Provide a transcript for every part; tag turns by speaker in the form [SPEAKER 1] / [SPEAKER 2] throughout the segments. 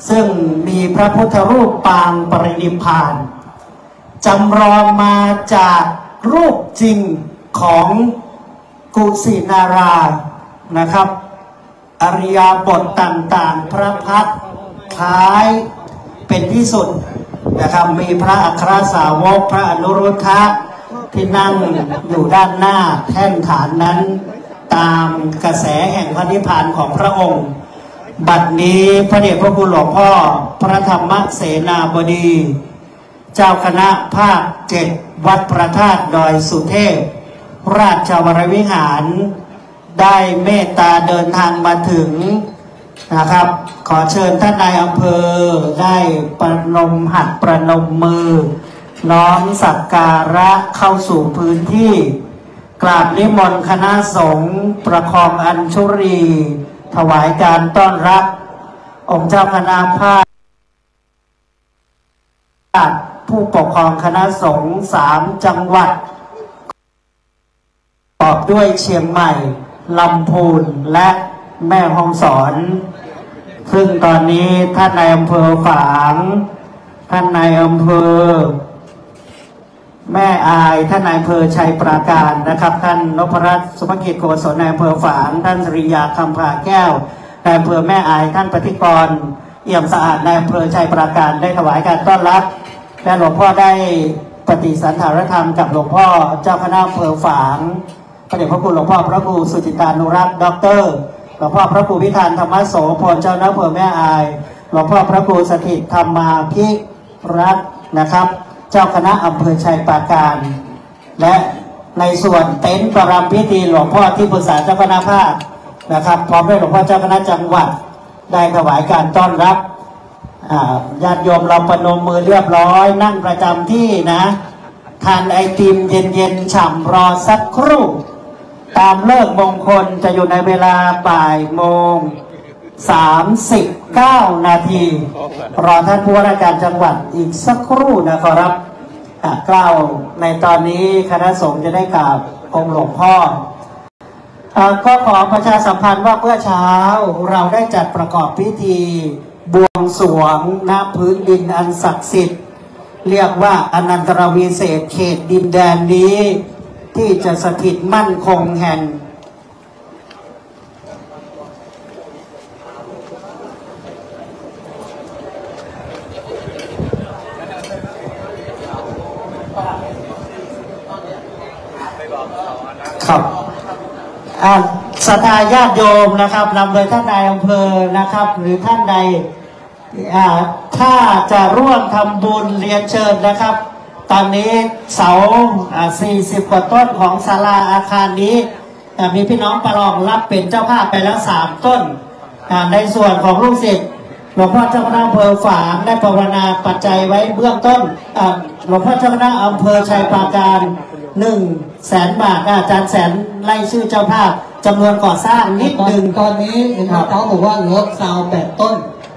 [SPEAKER 1] ซึ่งมีพระพุทธรูปปางปรินิพพานจำลองมาจากรูปจริงของกุสินารานะครับอริยบทต่างๆพระพักตร์คล้ายเป็นที่สุดนะครับมีพระอัครสาวกพระอนุรุทธะที่นั่งอยู่ด้านหน้าแท่นฐานนั้นตามกระแสแห่งพระนิพพานของพระองค์บัดนี้พระเดชพระคุณหลวงพ่อพระธรรมเสนาบดีเจ้าคณะภาค7วัดพระธาตุดอยสุเทพราชวรวิหารได้เมตตาเดินทางมาถึงนะครับขอเชิญท่านนายอำเภอได้ประนมหัตถ์ประนมมือน้อมสักการะเข้าสู่พื้นที่กราบนิมนต์คณะสงฆ์ประคองอัญชุรีถวายการต้อนรับองค์เจ้าคณะภาคผู้ปกครองคณะสงฆ์3จังหวัดประกอบด้วยเชียงใหม่ลำพูนและแม่ฮ่องสอนซึ่งตอนนี้ท่านนายอำเภอฝางท่านนายอำเภอแม่อายท่านนายอำเภอชัยปราการนะครับท่านนพรัตน์สุภกิจโกศลนายอำเภอฝางท่านสริยาคำผาแก้วนายอำเภอแม่อายท่านปฏิกรเอี่ยมสะอาดนายอำเภอชัยปราการได้ถวายการต้อนรับและหลวงพ่อได้ปฏิสันถานธรรมกับหลวงพ่อเจ้าคณะอำเภอฝางพระเดชพระคุณหลวงพ่อพระครูสุจิตานุรักษ์ด็อกเตอร์หลวงพ่อพระครูพิธานธรรมโสพลเจ้าคณะอำเภอแม่อายหลวงพ่อพระครูสถิตธรรมาภิรัตน์นะครับเจ้าคณะอำเภอชัยปราการและในส่วนเต็นท์ประรำพิธีหลวงพ่อที่ปรึกษาเจ้าคณะภาคนะครับพร้อมด้วยหลวงพ่อเจ้าคณะจังหวัดได้ถวายการต้อนรับญาติโยมเราประนมมือเรียบร้อยนั่งประจำที่นะทานไอติมเย็นๆฉ่ำรอสักครู่ตามเลิกมงคลจะอยู่ในเวลาบ่ายโมง39 นาทีรอท่านผู้ว่าราชการจังหวัดอีกสักครู่นะครับกล่าวในตอนนี้คณะสงฆ์จะได้กราบองค์หลวงพ่อก็ขอประชาสัมพันธ์ว่าเมื่อเช้าเราได้จัดประกอบพิธีบวงสรวงณพื้นดินอันศักดิ์สิทธิ์เรียกว่าอนันตรวิเศษเขตดินแดนนี้ที่จะสถิตมั่นคงแห่งครับศรัทธาญาติโยมนะครับนำโดยท่านนายอำเภอนะครับหรือท่านใดถ้าจะร่วมทำบุญเรียนเชิญนะครับตอนนี้เสา40 กว่าต้นของศาลาอาคารนี้มีพี่น้องประลองรับเป็นเจ้าภาพไปแล้ว3 ต้นในส่วนของลูกศิษย์หลวงพ่อเจ้าคณะอำเภอฝางได้ภาวนาปัจจัยไว้เบื้องต้นหลวงพ่อเจ้าคณะอำเภอชัยปราการ100,000 บาทอาจารย์แสนไล่ชื่อเจ้าภาพจำนวนก่อสร้างนิดหนึ่ง
[SPEAKER 2] ตอนนี้เห็นเขาบอกว่าเหลือซาว8 ต้น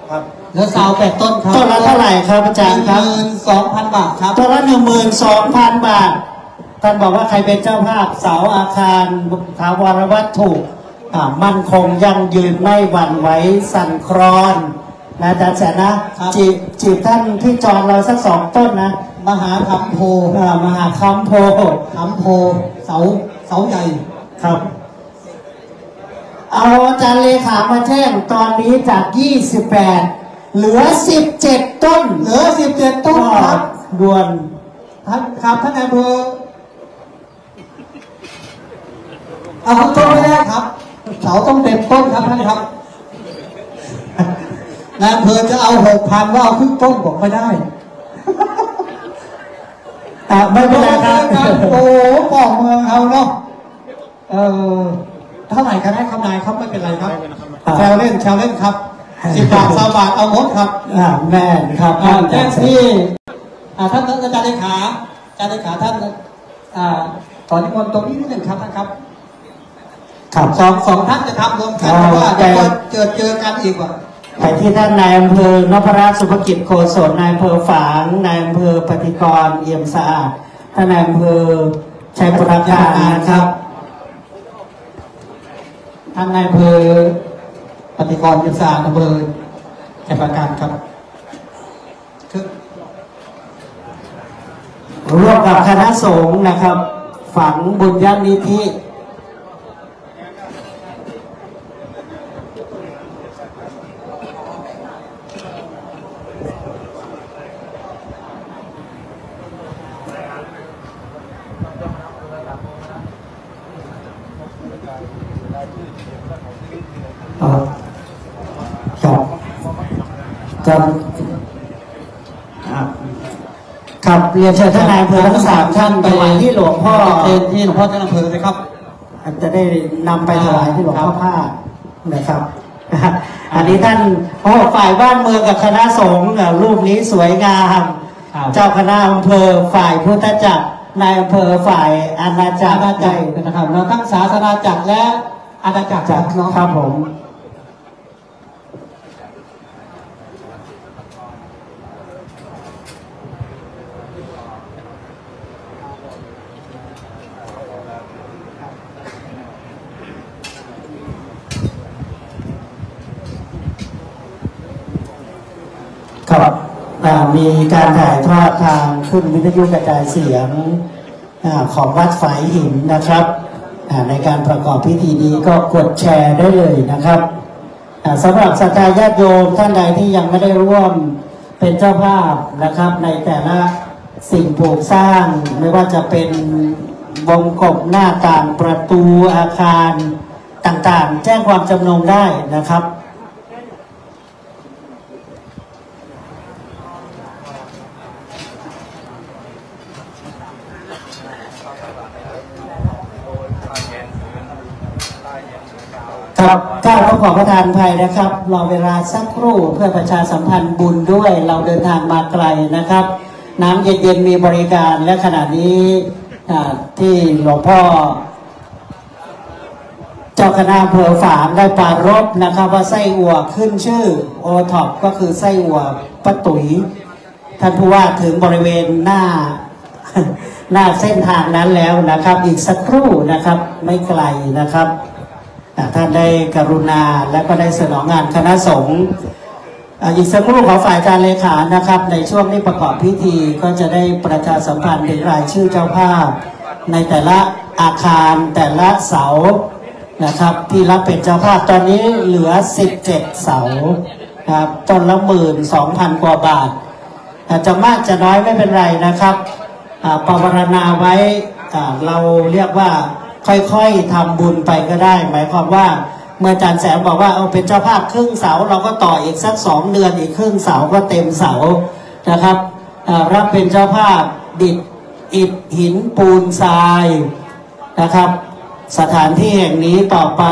[SPEAKER 1] ครับ
[SPEAKER 2] เหลือซาว8 ต้นครับ
[SPEAKER 1] ต้นละเท่าไหร่ครับอาจารย์ครับ
[SPEAKER 2] 12,000 บาทครับ
[SPEAKER 1] ต้นละ 12,000 บาทท่านบอกว่าใครเป็นเจ้าภาพเสาอาคารถาวรวัตถุมั่นคงยั่งยืนไม่หวั่นไหวสั่นคลอนนะอาจารย์แสนนะจีบท่านที่จองเราสัก2 ต้นนะ
[SPEAKER 2] มหาคำโพ
[SPEAKER 1] มหาคำโพ
[SPEAKER 2] เสาใหญ่
[SPEAKER 1] ครับเอาอาจารย์เลขามาแจ้งตอนนี้จาก28เหลือ17 ต้น
[SPEAKER 2] ครับ
[SPEAKER 1] ด่วน
[SPEAKER 2] ท่านครับท่านนายอำเภอเอาทุกต้นไม่ได้ครับเสาต้องเต็มต้นครับท่านครับนายอำเภอจะเอา 6,000 ว่าเอาครึ่งต้นบอกไม่ได้
[SPEAKER 1] ไม่เป็นไรครับ
[SPEAKER 2] โอ้ปอกเมืองเอาเนาะเท่าไหร่กันให้คำนายครับไม่เป็นไรครับแชวเล่นครับ10 บาท20 บาทเอาหมดครับ
[SPEAKER 1] แม่ครับ
[SPEAKER 2] แจ้งที่ท่านอาจารย์เลขาท่านขอนิมนต์ตรงนี้นิดหนึ่งครับท่านครับสองท่านจะทำรวมกันเพราะว่าจะเจอกันอีกว่า
[SPEAKER 1] ไปที่ท่านนายอำเภอนพรัตน์สุภกิจโกศลนายอำเภอฝางนายอำเภอปฏิกรเอี่ยมสะอาดท่านนายอำเภอชัยปราการครับ
[SPEAKER 2] ท่านนายอำเภอปฏิกรเอี่ยมสะอาดอำเภอ แต่ประการครับคือ
[SPEAKER 1] ร่วมกับคณะสงฆ์นะครับฝังบุญญาณิธิครับเรียนเชิญท่านนายอำเภอทั้ง3ท่านไปที่หลวงพ่อ
[SPEAKER 2] ที่หลวงพ่อท่านอำเภอเลยครับ
[SPEAKER 1] จะได้นำไปถวายที่หลวงพ่อภาคนะครับอันนี้ท่านฝ่ายบ้านเมืองกับคณะสงฆ์รูปนี้สวยงามเจ้าคณะอำเภอฝ่ายพุทธจักรนายอำเภอฝ่ายอาณาจักร
[SPEAKER 2] นะครับเราทั้งศาสนาจักรและอาณาจักร
[SPEAKER 1] ครับผมครับมีการถ่ายทอดทางขึ้นวิทยุกระจายเสียงของวัดฝายหินนะครับในการประกอบพิธีนี้ก็กดแชร์ได้เลยนะครับสำหรับศรัทธาญาติโยมท่านใดที่ยังไม่ได้ร่วมเป็นเจ้าภาพนะครับในแต่ละสิ่งปลูกสร้างไม่ว่าจะเป็นวงกบหน้าต่างประตูอาคารต่างๆแจ้งความจำนงได้นะครับครับก้าวขอประทานภัยนะครับรอเวลาสักครู่เพื่อประชาสัมพันธ์บุญด้วยเราเดินทางมาไกลนะครับน้ำเย็นๆมีบริการและขณะนี้ที่หลวงพ่อเจ้าคณะอำเภอฝางได้ปรารภนะครับว่าไส้อั่วขึ้นชื่อโอท็อปก็คือไส้อั่วป้าตุ๋ยท่านผู้ว่าถึงบริเวณหน้าเส้นทางนั้นแล้วนะครับอีกสักครู่นะครับไม่ไกลนะครับท่านได้กรุณาและก็ได้สนองงานคณะสงฆ์อีกสักครู่ขอฝ่ายการเลขานะครับในช่วงที่ประกอบพิธีก็จะได้ประชาสัมพันธ์ถึงรายชื่อเจ้าภาพในแต่ละอาคารแต่ละเสานะครับที่รับเป็นเจ้าภาพตอนนี้เหลือ17เสาครับต้นละ12,000 กว่าบาทจะมากจะน้อยไม่เป็นไรนะครับปวารณาไว้เราเรียกว่าค่อยๆทำบุญไปก็ได้หมายความว่าเมื่ออาจารย์แสงบอกว่าเอาเป็นเจ้าภาพครึ่งเสาเราก็ต่ออีกสัก2 เดือนอีกครึ่งเสาก็เต็มเสานะครับรับเป็นเจ้าภาพดิดอิฐหินปูนทรายนะครับสถานที่แห่งนี้ต่อไป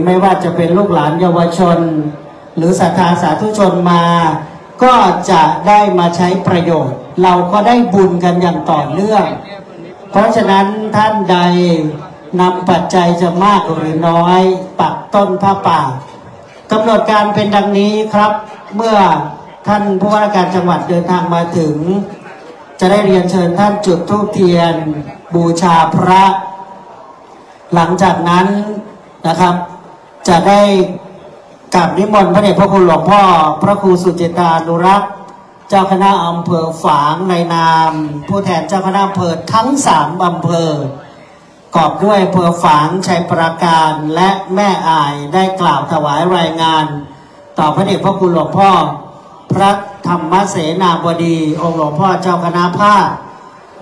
[SPEAKER 1] ไม่ว่าจะเป็นลูกหลานเยาวชนหรือศรัทธาสาธุชนมาก็จะได้มาใช้ประโยชน์เราก็ได้บุญกันอย่างต่อเนื่องเพราะฉะนั้นท่านใดนำปัจจัยจะมากหรือน้อยปักต้นผ้าป่ากำหนดการเป็นดังนี้ครับเมื่อท่านผู้ว่าราชการจังหวัดเดินทางมาถึงจะได้เรียนเชิญท่านจุดธูปเทียนบูชาพระหลังจากนั้นนะครับจะได้กราบนิมนต์พระเดชพระคุณหลวงพ่อพระครูสุจิตานุรักษ์เจ้าคณะอำเภอฝางในนามผู้แทนเจ้าคณะอำเภอทั้ง3อำเภอกอบด้วยอำเภอฝางชัยปราการและแม่อ่ายได้กล่าวถวายรายงานต่อพระเดชพระคุณหลวงพ่อพระธรรมเสนาบดีองค์หลวงพ่อเจ้าคณะภาค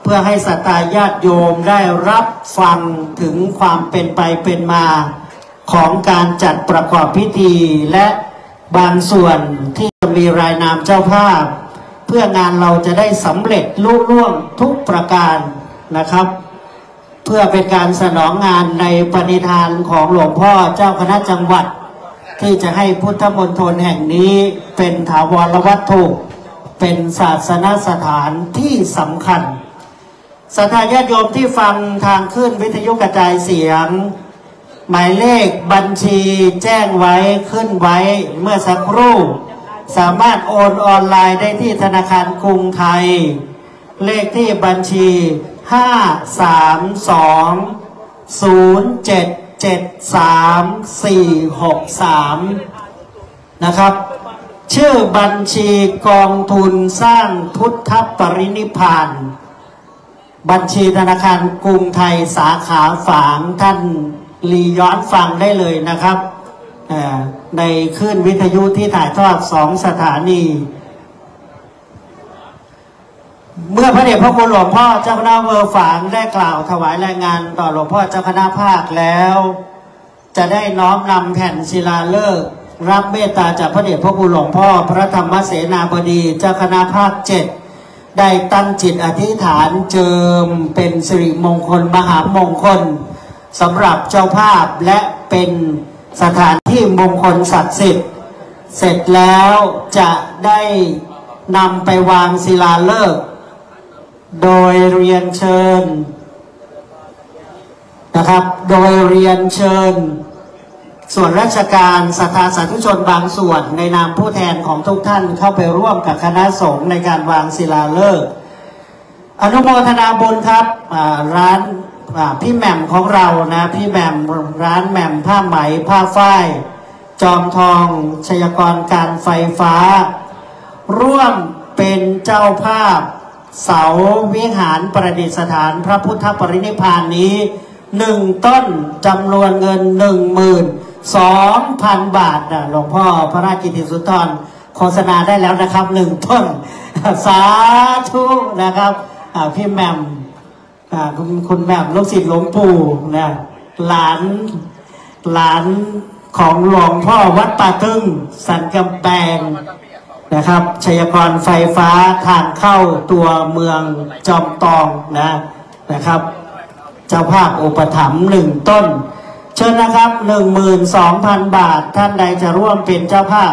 [SPEAKER 1] เพื่อให้ศรัทธาญาติโยมได้รับฟังถึงความเป็นไปเป็นมาของการจัดประกอบพิธีและบางส่วนที่จะมีรายนามเจ้าภาพเพื่องานเราจะได้สำเร็จลุล่วงทุกประการนะครับเพื่อเป็นการสนองงานในปณิธานของหลวงพ่อเจ้าคณะจังหวัดที่จะให้พุทธมณฑลแห่งนี้เป็นถาวรวัตถุเป็นศาสนสถานที่สำคัญศรัทธาญาติโยมที่ฟังทางขึ้นวิทยุกระจายเสียงหมายเลขบัญชีแจ้งไว้ขึ้นไว้เมื่อสักครู่สามารถโอนออนไลน์ได้ที่ธนาคารกรุงไทยเลขที่บัญชี532077343นะครับ ชื่อบัญชีกองทุนสร้างพุทธปรินิพพานบัญชีธนาคารกรุงไทยสาขาฝางท่านรีย้อนฟังได้เลยนะครับในคลื่นวิทยุที่ถ่ายทอด2 สถานีเมื่อพระเดชพระคุณหลวงพ่อเจ้าคณะอำเภอฝางได้กล่าวถวายรายงานต่อหลวงพ่อเจ้าคณะภาคแล้วจะได้น้อมนำแผ่นศิลาฤกษ์รับเมตตาจากพระเดชพระคุณหลวงพ่อพระธรรมเสนาบดีเจ้าคณะภาค 7ได้ตั้งจิตอธิษฐานเจิมเป็นสิริมงคลมหามงคลสำหรับเจ้าภาพและเป็นสถานที่มงคลศักดิ์สิทธิ์เสร็จแล้วจะได้นำไปวางศิลาฤกษ์โดยเรียนเชิญนะครับโดยเรียนเชิญส่วนราชการศรัทธาสาธุชนบางส่วนในนามผู้แทนของทุกท่านเข้าไปร่วมกับคณะสงฆ์ในการวางศิลาฤกษ์อนุโมทนาบุญครับร้านพี่แหม่มของเรานะพี่แหม่มร้านแหม่มผ้าไหมผ้าฝ้ายจอมทองชัยกรการไฟฟ้าร่วมเป็นเจ้าภาพเสาวิหารประดิษฐานพระพุทธปรินิพพานนี้1 ต้นจำนวนเงิน 12,000 บาทนะหลวงพ่อพระราชกิติสุนทรโฆษณาได้แล้วนะครับ1 ต้นสาธุนะครับพี่แหม่มคุณแหม่มลูกศิษย์หลวงปู่นะหลานของหลวงพ่อวัดป่าตึงสันกำแพงนะครับชัยกรไฟฟ้าทางเข้าตัวเมืองจอมตองนะครับเจ้าภาพอุปถัมภ์1 ต้นเชิญนะครับ 12,000 บาทท่านใดจะร่วมเป็นเจ้าภาพ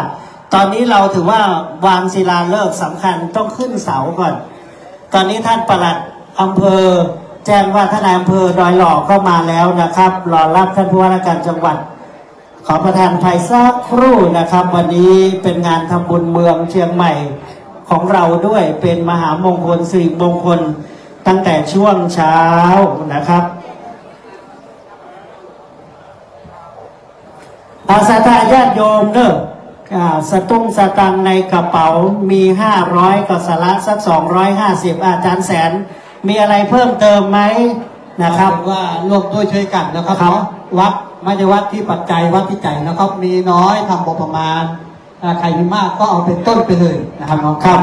[SPEAKER 1] ตอนนี้เราถือว่าวางศิลาฤกษ์สำคัญต้องขึ้นเสาก่อนตอนนี้ท่านปลัดอำเภอแจ้งว่าท่านนายอำเภอดอยหล่อก็มาแล้วนะครับรอรับท่านผู้ว่าราชการจังหวัดขอประทานภัยสักครู่นะครับวันนี้เป็นงานทำบุญเมืองเชียงใหม่ของเราด้วยเป็นมหามงคลสิริมงคลตั้งแต่ช่วงเช้านะครับศรัทธาญาติโยมเนอะสตุ้งสตังในกระเป๋ามี500ก็สละสัก250อาจารย์แสนมีอะไรเพิ่มเติมไหมนะครับ
[SPEAKER 2] ว่าร่วมด้วยช่วยกันนะครับวัดไม่ได้วัดที่ปัจจัยวัดที่ใจนะครับมีน้อยทำประมาณใครมีมากก็เอาเป็นต้นไปเลยนะครับน้อง
[SPEAKER 1] ครับ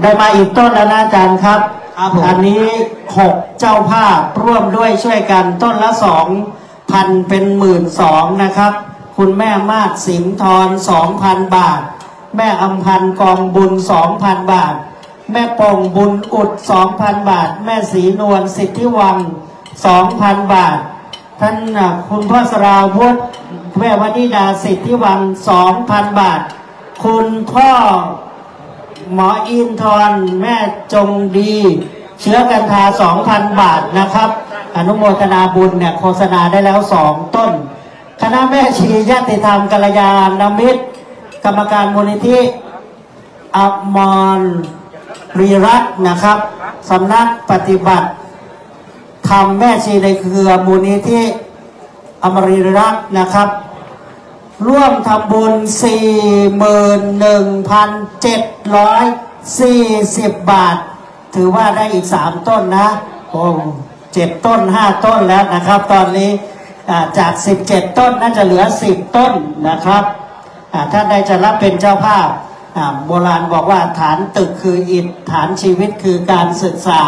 [SPEAKER 1] ได้มาอีกต้นแล้วนะอาจารย์ครับอันนี้6เจ้าภาพร่วมด้วยช่วยกันต้นละ2,000เป็น12,000นะครับคุณแม่มาศสิงห์ทร 2,000 บาทแม่อำพันธ์กองบุญ 2,000 บาทแม่ปงบุญอุด 2,000 บาทแม่ศรีนวลสิทธิวัง 2,000 บาทท่านคุณพ่อสราวุฒิแม่วนิดาสิทธิวัง 2,000 บาทคุณพ่อหมออินทรแม่จงดีเชื้อกันทา 2,000 บาทนะครับอนุโมทนาบุญเนี่ยโฆษณาได้แล้ว2 ต้นคณะแม่ชีญาติธรรมกัลยาณมิตรกรรมการมูลนิธิอมรรีรัตน์นะครับสำนักปฏิบัติธรรมแม่ชีในเครือมูลนิธิอมรรีรัตน์นะครับร่วมทำบุญ 41,740 บาทถือว่าได้อีก3 ต้นนะโอ้7 ต้น5 ต้นแล้วนะครับตอนนี้จาก17 ต้นน่าจะเหลือ10 ต้นนะครับท่านใดจะรับเป็นเจ้าภาพโบราณบอกว่าฐานตึกคืออิฐฐานชีวิตคือการศึกษา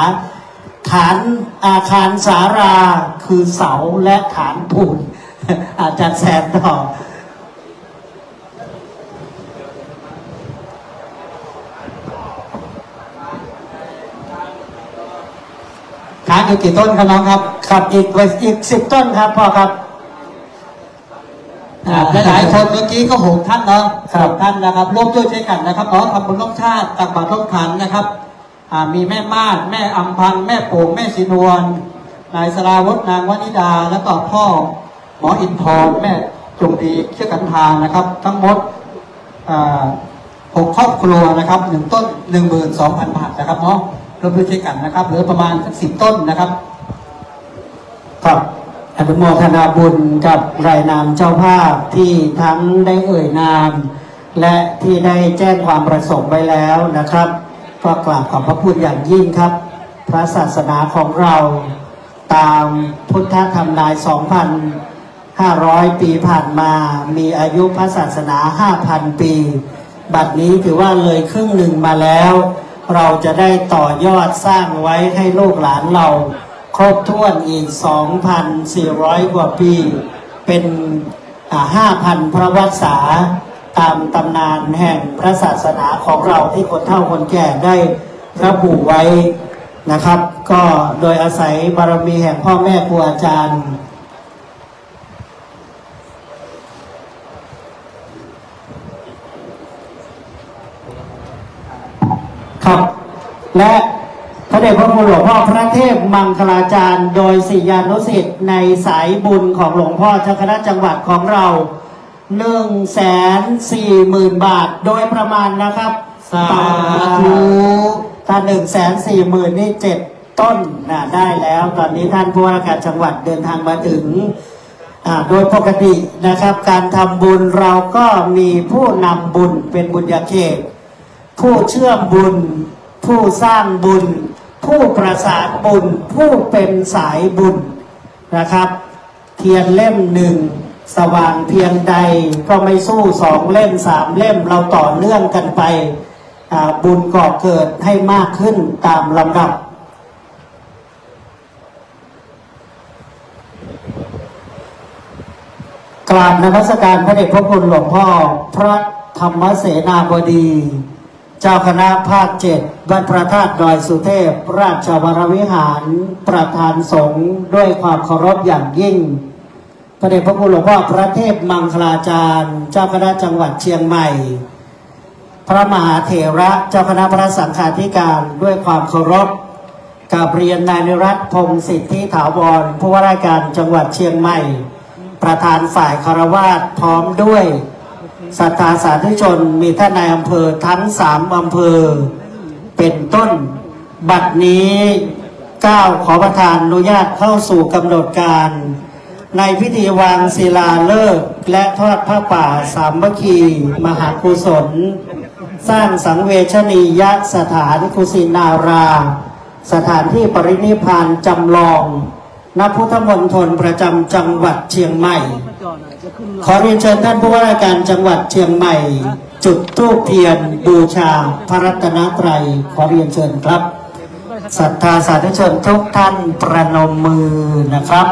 [SPEAKER 1] ฐานอาคารศาลาคือเสาและฐานปูนอาจารย์แสนต่อ
[SPEAKER 2] ฐานอยู่กี่ต้นครับน้องครับ
[SPEAKER 1] ครับอีก10 ต้นครับพ่อครับ
[SPEAKER 2] หลายคนเมื่อกี้ก็6 ท่านเนาะ6 ท่านนะครับร่วมด้วยช่วยกันนะครับขอทำบุญร่วมชาติตักบาตรร่วมขันนะครับมีแม่มาศแม่อำพันธ์แม่โป่งแม่ศรีนวลนายสราวุฒินางวนิดาแล้วก็พ่อหมออินทร์แม่จงดีเชื่อกันทางนะครับทั้งหมด6 ครอบครัวนะครับ1 ต้น 12,000 บาทนะครับเนาะร่วมด้วยช่วยกันนะครับเหลือประมาณสัก10 ต้นนะครับ
[SPEAKER 1] ครับอนุโมทนาบุญกับรายนามเจ้าภาพที่ทั้งได้เอ่ยนาม และที่ได้แจ้งความประสงค์ไว้แล้วนะครับก็กราบขอบพระคุณอย่างยิ่งครับพระศาสนาของเราตามพุทธธรรมนาย 2,500 ปีผ่านมามีอายุพระศาสนา 5,000 ปีบัดนี้ถือว่าเลยครึ่งหนึ่งมาแล้วเราจะได้ต่อยอดสร้างไว้ให้ลูกหลานเราครบถ้วนอีก 2,400 กว่าปีเป็น5,000 พระวรรษาตามตำนานแห่งพระศาสนาของเราที่คนเฒ่าคนแก่ได้ระบุไว้นะครับก็โดยอาศัยบารมีแห่งพ่อแม่ครูอาจารย์ครับและพระเดชพระคุณหลวงพ่อพระเทพมังคลาจารย์โดยศิษยานุศิษย์ในสายบุญของหลวงพ่อเจ้าคณะจังหวัดของเรา 140,000 บาทโดยประมาณนะครับสาธุถ้า140,000นี่7 ต้นได้แล้วตอนนี้ท่านผู้ว่าราชการจังหวัดเดินทางมาถึงโดยปกตินะครับการทำบุญเราก็มีผู้นำบุญเป็นบุญญาเขตผู้เชื่อมบุญผู้สร้างบุญผู้ประสานบุญผู้เป็นสายบุญนะครับเทียนเล่มหนึ่งสว่างเพียงใดก็ไม่สู้2 เล่ม 3 เล่มเราต่อเนื่องกันไปบุญก่อเกิดให้มากขึ้นตามลำดับกราบนมัสการพระเดชพระคุณหลวงพ่อพระธรรมเสนาบดีเจ้าคณะภาค 7 วัดพระธาตุดอยสุเทพราชวรวิหารประธานสงฆ์ด้วยความเคารพอย่างยิ่งพระเดชพระคุณหลวงพ่อพระเทพมังคลาจารย์เจ้าคณะจังหวัดเชียงใหม่พระมหาเถระเจ้าคณะพระสังฆาธิการด้วยความเคารพกับเรียนนายนิรัตน์พงศ์สิทธิถาวรผู้ว่าราชการจังหวัดเชียงใหม่ประธานฝ่ายคฤหัสถ์พร้อมด้วยศรัทธาสาธุชนมีท่านนายอำเภอทั้ง3 อำเภอเป็นต้นบัดนี้9ขอประทานอนุญาตเข้าสู่กำหนดการในพิธีวางศิลาฤกษ์และทอดผ้าป่าสามัคคีมหากุศลสร้างสังเวชนียสถานกุสินาราสถานที่ปรินิพพานจำลองณพุทธมณฑลประจำจังหวัดเชียงใหม่ขอเรียนเชิญท่านผู้ว่าราชการจังหวัดเชียงใหม่จุดธูปเทียนบูชาพระรัตนตรัยขอเรียนเชิญครับศรัทธาสาธุชนทุกท่านประนมมือนะครับ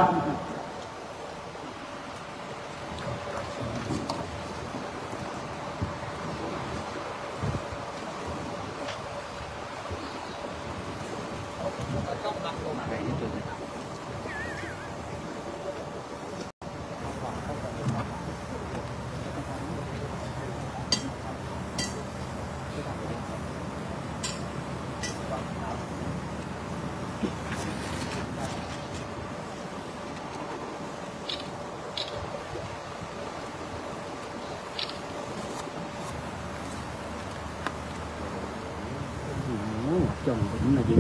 [SPEAKER 3] chồng cũng là gì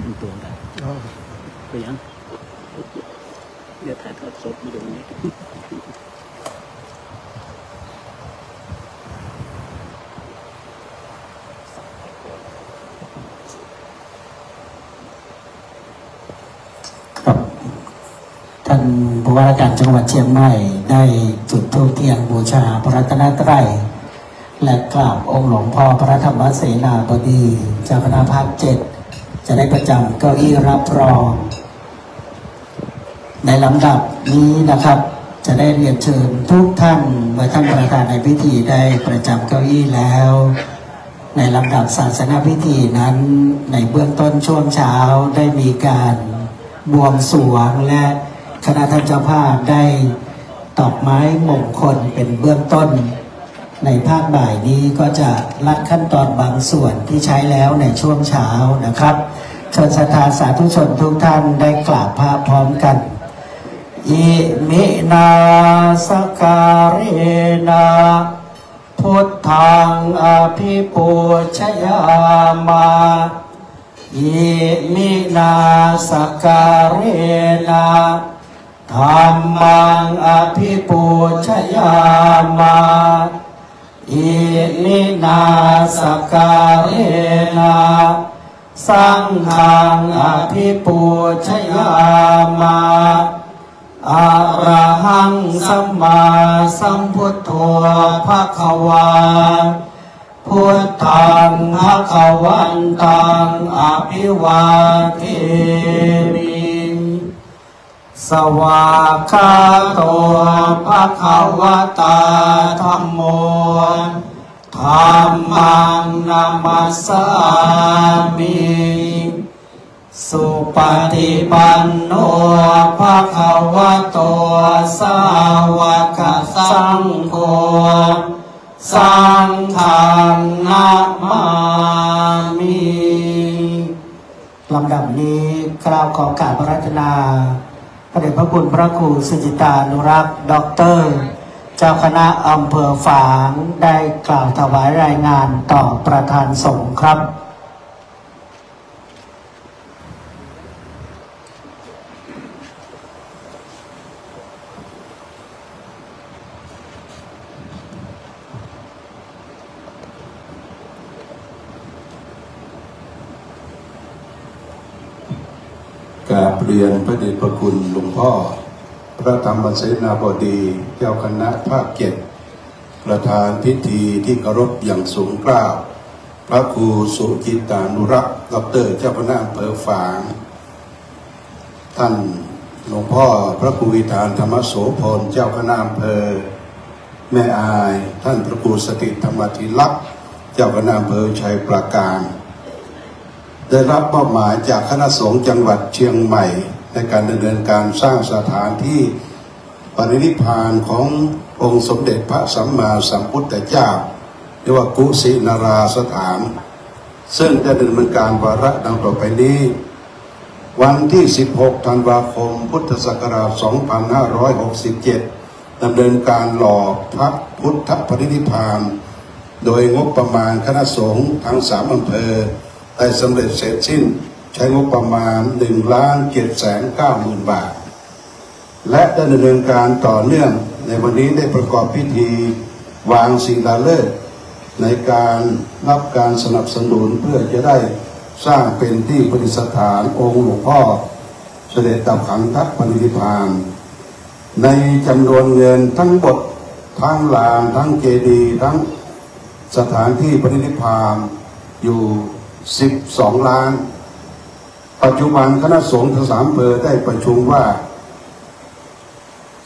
[SPEAKER 3] hình tượng đấy vậy anh giờ thay thoát sốt mới được nhé
[SPEAKER 1] ท่านผู้ว่าราชการจังหวัดเชียงใหม่ได้จุดธูปเทียนบูชาพระรัตนตรัยและกราบองค์หลวงพ่อพระธรรมเสนาบดีเจ้าคณะภาค 7จะได้ประจำเก้าอี้รับรองในลำดับนี้นะครับจะได้เรียนเชิญทุกท่านเมื่อท่านประธานในพิธีได้ประจำเก้าอี้แล้วในลำดับศาสนพิธีนั้นในเบื้องต้นช่วงเช้าได้มีการบวงสรวงและคณะท่านเจ้าภาพได้ดอกไม้มงคลเป็นเบื้องต้นในภาคบ่ายนี้ก็จะลัดขั้นตอนบางส่วนที่ใช้แล้วในช่วงเช้านะครับเชิญศรัทธาสาธุชนทุกท่านได้กราบพระพร้อมกันอิมินาสการเรนะพุทธังอภิปูชยามาอิมินาสการเรนะธัมมังอภิปูชยามา อิมินาสการเรนะสังฆังอภิปูชยามาอะระหังสัมมาสัมพุทโธภควาพุทธังภวันตังอภิวาเทมิสวากขาโตภควตาธัมโมธัมมังนามัสสามิสุปฏิปันโนภควโตสาวกสังโฆสังฆังนามามิลำดับนี้กราบขอกราบพระรัตนาพระเดชพระคุณพระครูสุจิตานุรักษ์ด็อกเตอร์เจ้าคณะอำเภอฝางได้กล่าวถวายรายงานต่อประธานสงฆ์ครับ
[SPEAKER 4] กราบเรียนพระเดชพระคุณหลวงพ่อพระธรรมเสนาบดีเจ้าคณะภาค7ประธานพิธีที่เคารพอย่างสูงเกล้าพระครูสุจิตานุรักษ์ดร.เจ้าคณะอำเภอฝางท่านหลวงพ่อพระครูวิธานธรรมโสพลเจ้าคณะอำเภอแม่อายท่านพระครูสติธรรมธิลักษณ์เจ้าคณะอำเภอชัยปราการได้รับมอบหมายจากคณะสงฆ์จังหวัดเชียงใหม่ในการดำเนินการสร้างสถานที่ปรินิพพานขององค์สมเด็จพระสัมมาสัมพุทธเจ้าเรียกว่ากุสินาราสถานซึ่งจะดำเนินการวาระดังต่อไปนี้วันที่16ธันวาคมพุทธศักราช2567ดำเนินการหล่อพระพุทธปรินิพพานโดยงบประมาณคณะสงฆ์ทั้ง3อำเภอได้สำเร็จเสร็จสิ้นใช้งบประมาณ 1,790,000 บาทและได้ดำเนินการต่อเนื่องในวันนี้ได้ประกอบพิธีวางศิลาฤกษ์ในการรับการสนับสนุนเพื่อจะได้สร้างเป็นที่ประดิษฐานองค์หลวงพ่อเสด็จดับขันธปรินิพพานในจำนวนเงินทั้งหมดทั้งลานทั้งเจดีย์ทั้งสถานที่ปรินิพพานอยู่12 ล้านปัจจุบันคณะสงฆ์ทั้ง3อำเภอได้ประชุมว่า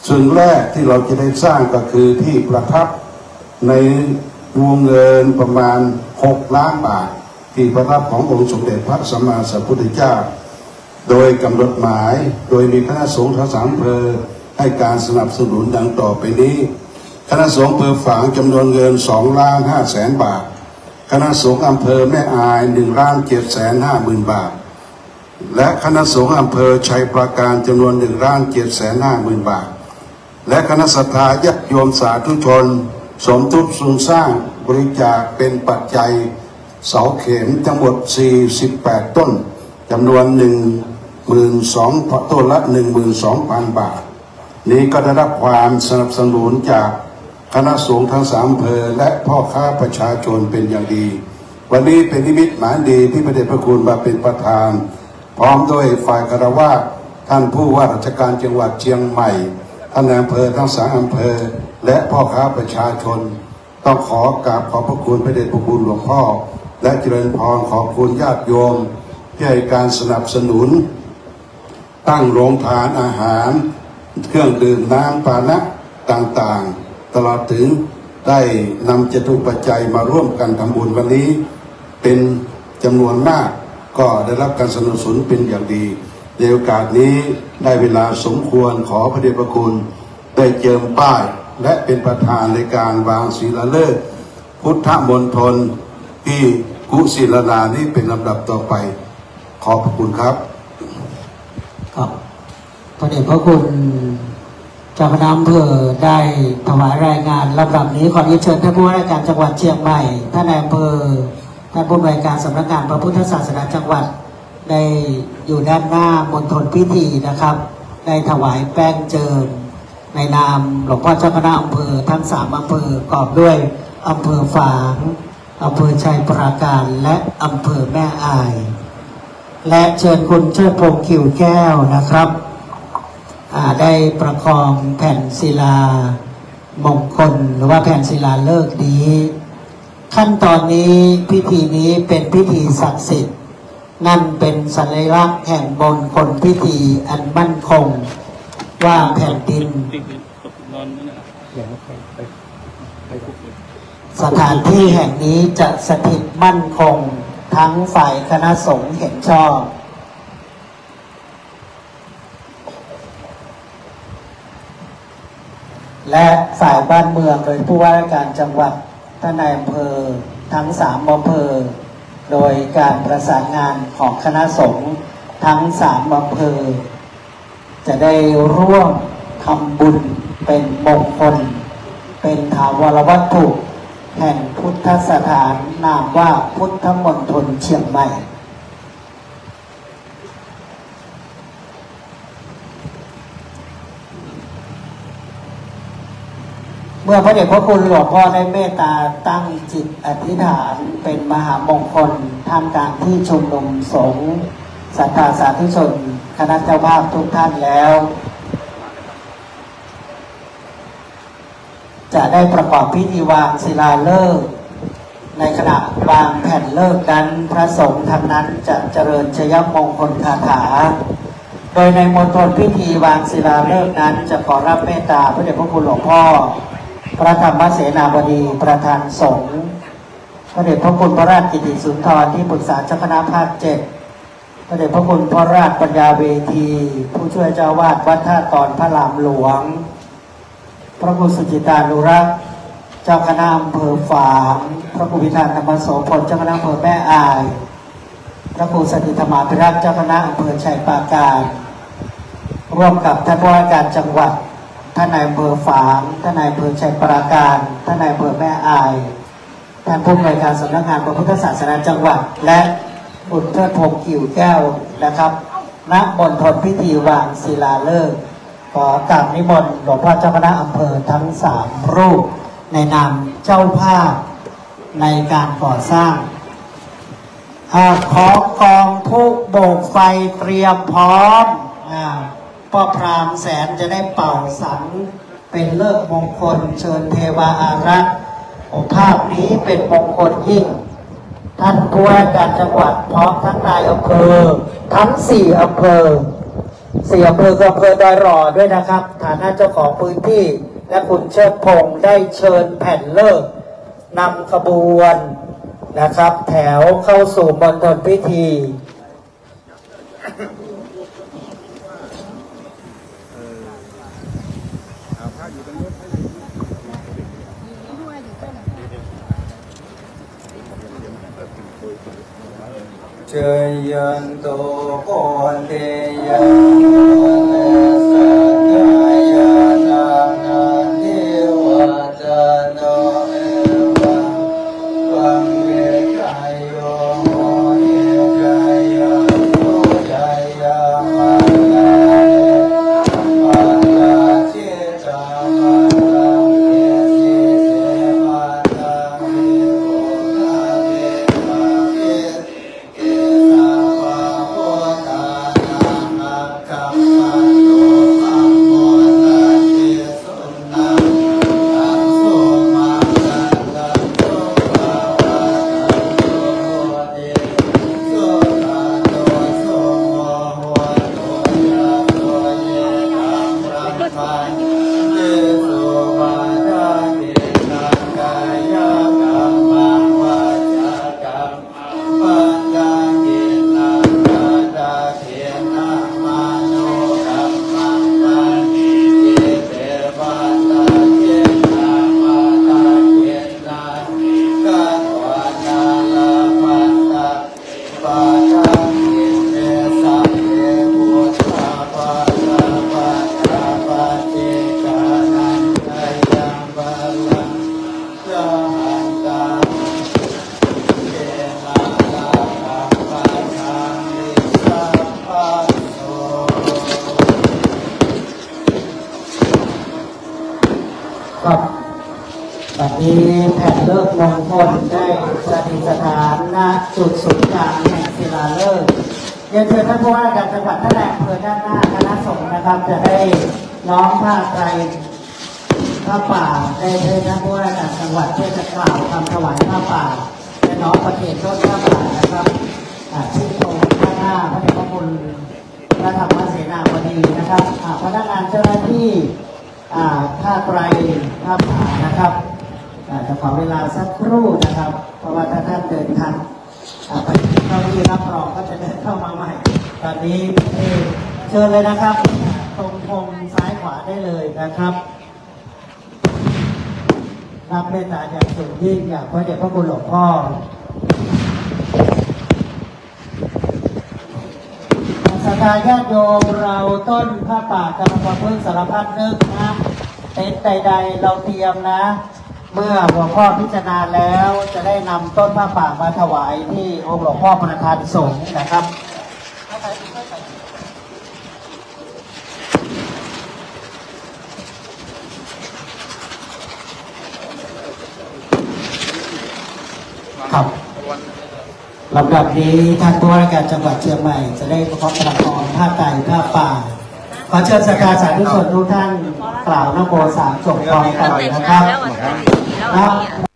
[SPEAKER 4] ส่วนแรกที่เราจะได้สร้างก็คือที่ประทับในวงเงินประมาณ6 ล้านบาทที่ประทับขององค์สมเด็จพระสัมมาสัมพุทธเจ้าโดยกำหนดหมายโดยมีคณะสงฆ์ทั้ง3อำเภอให้การสนับสนุนดังต่อไปนี้คณะสงฆ์อำเภอฝางจำนวนเงิน2,500,000 บาทคณะสงฆ์อำเภอแม่อาย1,750,000 บาทและคณะสงฆ์อำเภอชัยปราการจำนวน1,750,000 บาทและคณะศรัทธาญาติโยมสาธุชนสมทบทุนสร้างบริจาคเป็นปัจจัยเสาเข็มทั้งหมด48 ต้นจำนวน 12,000 ต้นละ 12,000 บาทนี้ก็ได้รับความสนับสนุนจากคณะสงฆ์ทั้ง3อำเภอและพ่อค้าประชาชนเป็นอย่างดีวันนี้เป็นนิมิตหมายดีที่พระเดชพระคุณมาเป็นประธานพร้อมด้วยฝ่ายคฤหัสถ์ท่านผู้ว่าราชการจังหวัดเชียงใหม่ท่านนายอำเภอทั้ง3อำเภอและพ่อค้าประชาชนต้องขอกราบขอบพระคุณพระเดชพระคุณหลวงพ่อและเจริญพรขอบคุณญาติโยมที่ให้การสนับสนุนตั้งโรงทานอาหารเครื่องดื่มน้ำปานะต่างๆตลอดถึงได้นำจตุปัจจัยมาร่วมกันทำบุญวันนี้เป็นจำนวนมากก็ได้รับการสนับสนุนเป็นอย่างดีในโอกาสนี้ได้เวลาสมควรขอพระเดชพระคุณได้เจิมป้ายและเป็นประธานในการวางศิลาฤกษ์พุทธมณฑลที่กุศิลานี้เป็นลำดับต่อไปขอบพระคุณครับ
[SPEAKER 1] ครับพระเดชพระคุณเจ้าคณะอำเภอได้ถวายรายงานลำดับนี้ขอเชิญท่านผู้ว่าราชการจังหวัดเชียงใหม่ท่านนายอำเภอท่านผู้อำนวยการสำนักงานพระพุทธศาสนาจังหวัดได้อยู่ด้านหน้ามณฑลพิธีนะครับได้ถวายแป้งเจิมในนามหลวงพ่อเจ้าคณะอำเภอทั้ง3อำเภอประกอบด้วย อำเภอฝางอำเภอชัยปราการและอำเภอแม่อายและเชิญคุณเชิดพงษ์ขิวแก้วนะครับได้ประคองแผ่นศิลามงคลหรือว่าแผ่นศิลาฤกษ์นี้ขั้นตอนนี้พิธีนี้เป็นพิธีศักดิ์สิทธิ์นั่นเป็นสัญลักษณ์แห่งมงคลพิธีอันมั่นคงว่าแผ่นดินสถานที่แห่งนี้จะสถิตมั่นคงทั้งฝ่ายคณะสงฆ์เห็นชอบและฝ่ายบ้านเมืองโดยผู้ว่าราชการจังหวัดท่านนายอำเภอทั้ง3 อำเภอโดยการประสานงานของคณะสงฆ์ทั้ง3 อำเภอจะได้ร่วมทำบุญเป็นมงคลเป็นถาวรวัตถุแห่งพุทธสถานนามว่าพุทธมณฑลเชียงใหม่เมื่อพระเดชพระคุณหลวงพ่อได้เมตตาตั้งจิตอธิษฐานเป็นมหามงคลท่ามกลางที่ชุมนุมสงฆ์ศรัทธาสาธุชนคณะเจ้าภาพทุกท่านแล้วจะได้ประกอบพิธีวางศิลาฤกษ์ในขณะวางแผ่นฤกษ์นั้นพระสงฆ์ทั้งนั้นจะเจริญชยมงคลคาถาโดยในมณฑลพิธีวางศิลาฤกษ์นั้นจะขอรับเมตตาพระเดชพระคุณหลวงพ่อพระธรรมเสนาบดีประธานสงฆ์พระเดชพระคุณพระราชกิติสุนทรที่ปรึกษาเจ้าคณะภาค7พระเดชพระคุณพระราชปัญญาเวทีผู้ช่วยเจ้าวาดวัดท่าตอนพระรามหลวงพระครูสุจิตานุรักษ์เจ้าคณะอำเภอฝางพระครูพิธานธรรมโสพลเจ้าคณะอำเภอแม่อายพระครูสถิตธรรมาภิรักษ์เจ้าคณะอำเภอชัยปราการร่วมกับท่านผู้ว่าราชการจังหวัดท่านนายอำเภอฝางท่านนายอำเภอชัยปราการท่านนายอำเภอแม่อายท่านผู้อำนวยการสำนักงานพระพุทธศาสนาจังหวัดและคุณเทิดพงษ์กิ่วแก้วนะครับณมณฑลพิธีวางศิลาฤกษ์ขอกราบนิมนต์หลวงพ่อเจ้าคณะอำเภอทั้ง3 รูปในนามเจ้าภาพในการก่อสร้างขอกองผู้โบกไฟเตรียมพร้อมพ่อพราหมณ์แสนจะได้เป่าสังเป็นฤกษ์มงคลเชิญเทวาอารักษ์ภาพนี้เป็นมงคลยิ่งท่านผู้ว่าการจังหวัดพร้อมทั้งนายอำเภอทั้ง4 อำเภอ4 อำเภอคืออำเภอดอยหล่อด้วยนะครับฐานะเจ้าของพื้นที่และคุณเชิดพงษ์ได้เชิญแผ่นฤกษ์นำขบวนนะครับแถวเข้าสู่มณฑลพิธีเจยันโตโกนเตยันโตสัจจายานานาทิวัจโนเอวังวังเวกายโยโมเอกายาโสยายามาลามาลาชิตามาลาเมสิเสมาลาเมโกนาเมมาเมเกสาปะโพธานาคัมมัตโตปา คนได้ประดิษฐานณจุดศูนย์กลางแห่งศิลาฤกษ์เรียนเชิญท่านผู้ว่าการจังหวัดท่านนายอำเภอด้านหน้าคณะสงฆ์นะครับจะได้น้อมผ้าไตรผ้าป่าได้ท่านผู้ว่าการจังหวัดเพื่อจะกล่าวคำถวายผ้าป่าและน้อมประเคนต้นผ้าป่านะครับที่ตรงด้านหน้าพระเดชพระคุณพระธรรมเสนาบดีนะครับพนักงานเจ้าหน้าที่ผ้าไตรผ้าป่านะครับจะขอเวลาสักครู่นะครับเพราะว่าถ้าท่านเดินทางไปเข้าที่รับรองก็จะเดินเข้ามาใหม่ตอนนี้เชิญเลยนะครับตรงพงซ้ายขวาได้เลยนะครับรับเมตตาอย่างสูงยิ่งอย่างพระเดชพระคุณหลวงพ่อศรัทธาญาติโยมเราต้นผ้าป่ากำลังประพฤติสารพัดนึกนะเต็นท์ใดๆเราเตรียมนะเมื่อหลวงพ่อพิจารณาแล้วจะได้นำต้นผ้าป่ามาถวายที่องค์หลวงพ่อประธานสงฆ์นะครับครับลำดับนี้ท่านผู้ว่าราชการจังหวัดเชียงใหม่จะได้ประกอบประกอบผ้าไตรผ้าป่าขอเชิญสักการะสาธุชนทุกท่านกล่าวนะโมสามจบพร้อมกันนะครับ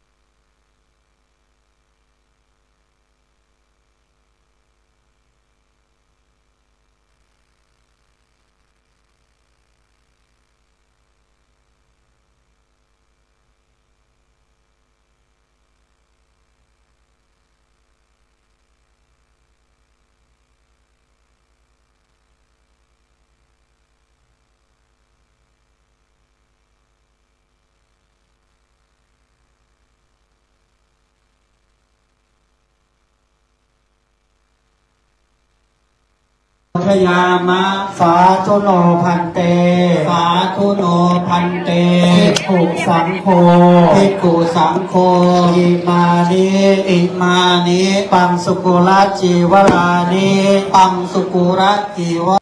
[SPEAKER 1] พยามะสาธุโนพันเตสาธุโนพันเตภิกขุสังโฆภิกขุสังโฆอิมานิปังสุกุลจีวรานิปังสุกุลจีว